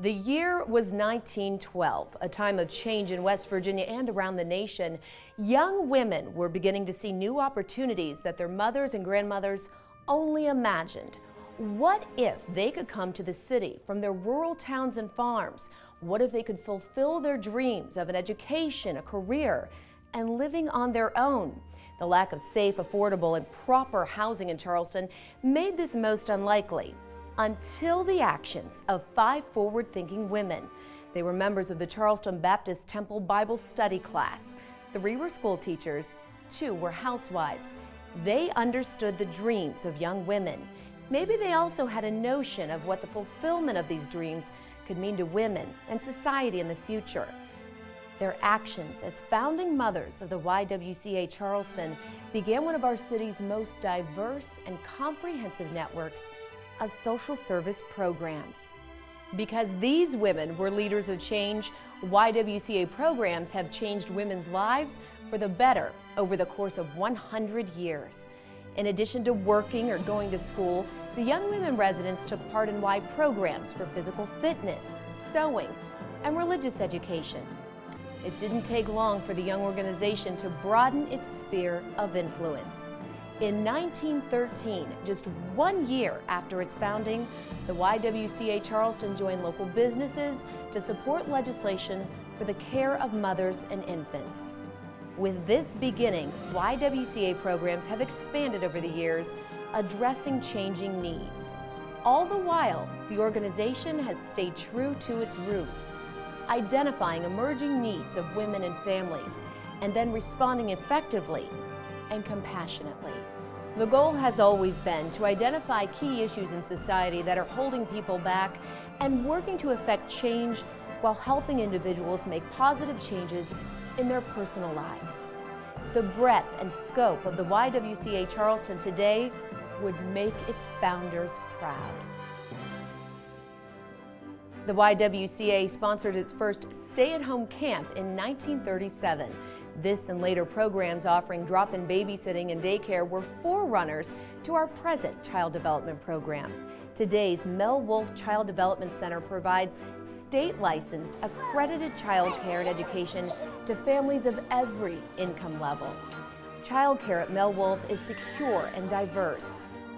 The year was 1912, a time of change in West Virginia and around the nation. Young women were beginning to see new opportunities that their mothers and grandmothers only imagined. What if they could come to the city from their rural towns and farms? What if they could fulfill their dreams of an education, a career, and living on their own? The lack of safe, affordable, and proper housing in Charleston made this most unlikely. Until the actions of 5 forward-thinking women. They were members of the Charleston Baptist Temple Bible Study class. 3 were school teachers, 2 were housewives. They understood the dreams of young women. Maybe they also had a notion of what the fulfillment of these dreams could mean to women and society in the future. Their actions as founding mothers of the YWCA Charleston began one of our city's most diverse and comprehensive networks of social service programs. Because these women were leaders of change, YWCA programs have changed women's lives for the better over the course of 100 years. In addition to working or going to school, the young women residents took part in Y programs for physical fitness, sewing, and religious education. It didn't take long for the young organization to broaden its sphere of influence. In 1913, just 1 year after its founding, the YWCA Charleston joined local businesses to support legislation for the care of mothers and infants. With this beginning, YWCA programs have expanded over the years, addressing changing needs. All the while, the organization has stayed true to its roots, identifying emerging needs of women and families, and then responding effectively and compassionately. The goal has always been to identify key issues in society that are holding people back and working to effect change while helping individuals make positive changes in their personal lives. The breadth and scope of the YWCA Charleston today would make its founders proud. The YWCA sponsored its first stay-at-home camp in 1937. This and later programs offering drop-in babysitting and daycare were forerunners to our present child development program. Today's Mel Wolfe Child Development Center provides state-licensed, accredited child care and education to families of every income level. Child care at Mel Wolfe is secure and diverse.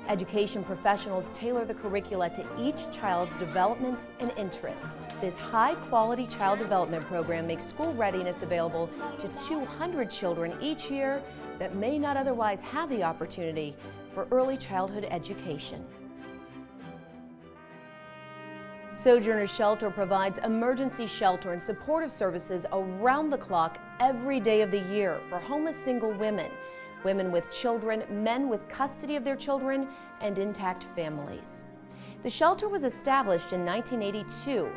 Education professionals tailor the curricula to each child's development and interest. This high-quality child development program makes school readiness available to 200 children each year that may not otherwise have the opportunity for early childhood education. Sojourner Shelter provides emergency shelter and supportive services around the clock every day of the year for homeless single women, women with children, men with custody of their children, and intact families. The shelter was established in 1982,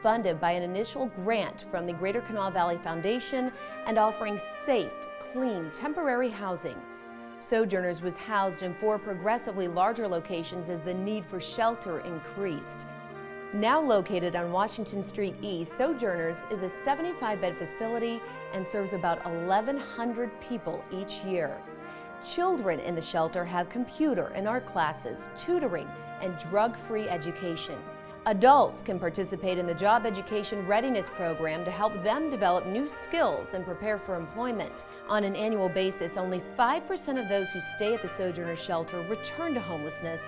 funded by an initial grant from the Greater Kanawha Valley Foundation and offering safe, clean, temporary housing. Sojourners was housed in 4 progressively larger locations as the need for shelter increased. Now located on Washington Street East, Sojourners is a 75-bed facility and serves about 1,100 people each year. Children in the shelter have computer and art classes, tutoring, and drug-free education. Adults can participate in the Job Education Readiness Program to help them develop new skills and prepare for employment. On an annual basis, only 5% of those who stay at the Sojourner Shelter return to homelessness,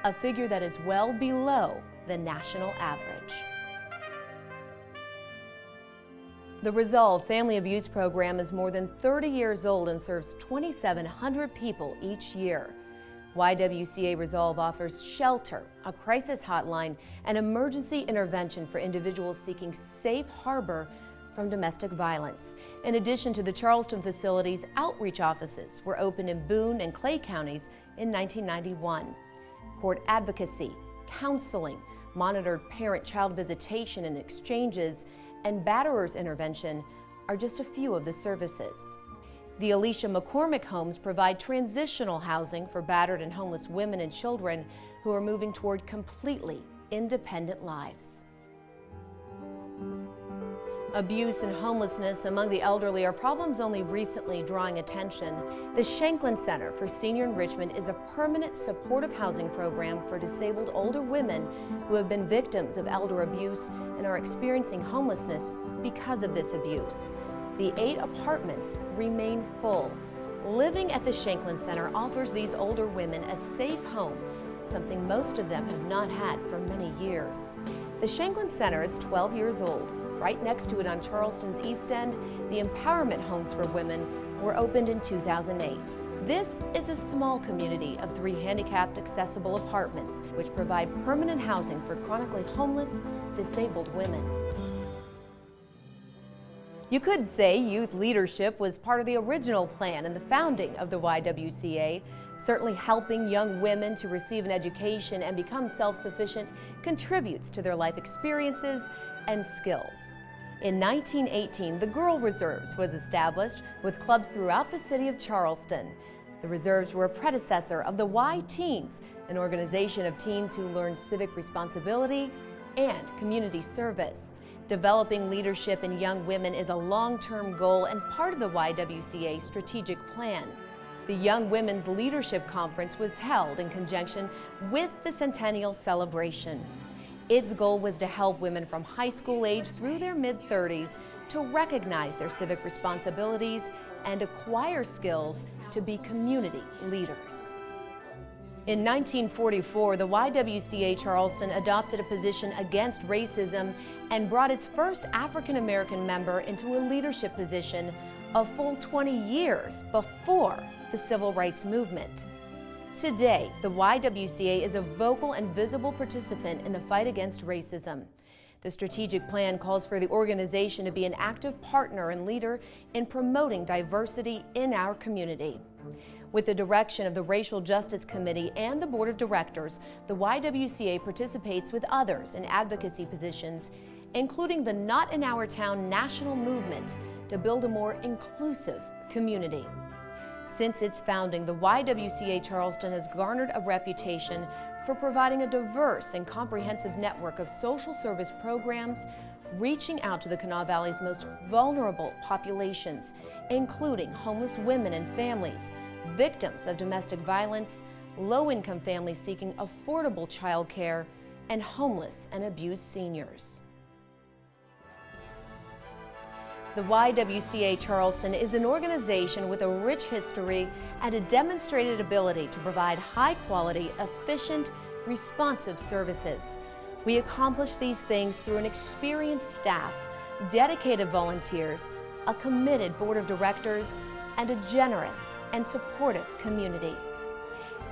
a figure that is well below the national average. The Resolve Family Abuse Program is more than 30 years old and serves 2,700 people each year. YWCA Resolve offers shelter, a crisis hotline, and emergency intervention for individuals seeking safe harbor from domestic violence. In addition to the Charleston facilities, outreach offices were opened in Boone and Clay counties in 1991. Court advocacy, counseling, monitored parent-child visitation and exchanges, and batterers intervention are just a few of the services. The Alicia McCormick homes provide transitional housing for battered and homeless women and children who are moving toward completely independent lives. Abuse and homelessness among the elderly are problems only recently drawing attention. The Shanklin Center for Senior Enrichment is a permanent supportive housing program for disabled older women who have been victims of elder abuse and are experiencing homelessness because of this abuse. The 8 apartments remain full. Living at the Shanklin Center offers these older women a safe home, something most of them have not had for many years. The Shanklin Center is 12 years old. Right next to it on Charleston's East End, the Empowerment Homes for Women were opened in 2008. This is a small community of 3 handicapped accessible apartments which provide permanent housing for chronically homeless, disabled women. You could say youth leadership was part of the original plan and the founding of the YWCA. Certainly helping young women to receive an education and become self-sufficient contributes to their life experiences and skills. In 1918, the Girl Reserves was established with clubs throughout the city of Charleston. The reserves were a predecessor of the Y-Teens, an organization of teens who learned civic responsibility and community service. Developing leadership in young women is a long-term goal and part of the YWCA strategic plan. The Young Women's Leadership Conference was held in conjunction with the Centennial celebration. Its goal was to help women from high school age through their mid-30s to recognize their civic responsibilities and acquire skills to be community leaders. In 1944, the YWCA Charleston adopted a position against racism and brought its first African American member into a leadership position a full 20 years before the Civil Rights Movement. Today, the YWCA is a vocal and visible participant in the fight against racism. The strategic plan calls for the organization to be an active partner and leader in promoting diversity in our community. With the direction of the Racial Justice Committee and the Board of Directors, the YWCA participates with others in advocacy positions, including the Not in Our Town national movement to build a more inclusive community. Since its founding, the YWCA Charleston has garnered a reputation for providing a diverse and comprehensive network of social service programs, reaching out to the Kanawha Valley's most vulnerable populations, including homeless women and families, victims of domestic violence, low-income families seeking affordable child care, and homeless and abused seniors. The YWCA Charleston is an organization with a rich history and a demonstrated ability to provide high-quality, efficient, responsive services. We accomplish these things through an experienced staff, dedicated volunteers, a committed board of directors, and a generous and supportive community.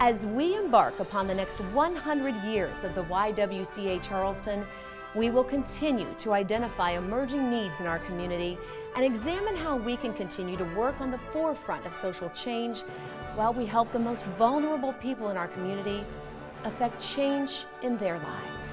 As we embark upon the next 100 years of the YWCA Charleston, we will continue to identify emerging needs in our community and examine how we can continue to work on the forefront of social change while we help the most vulnerable people in our community affect change in their lives.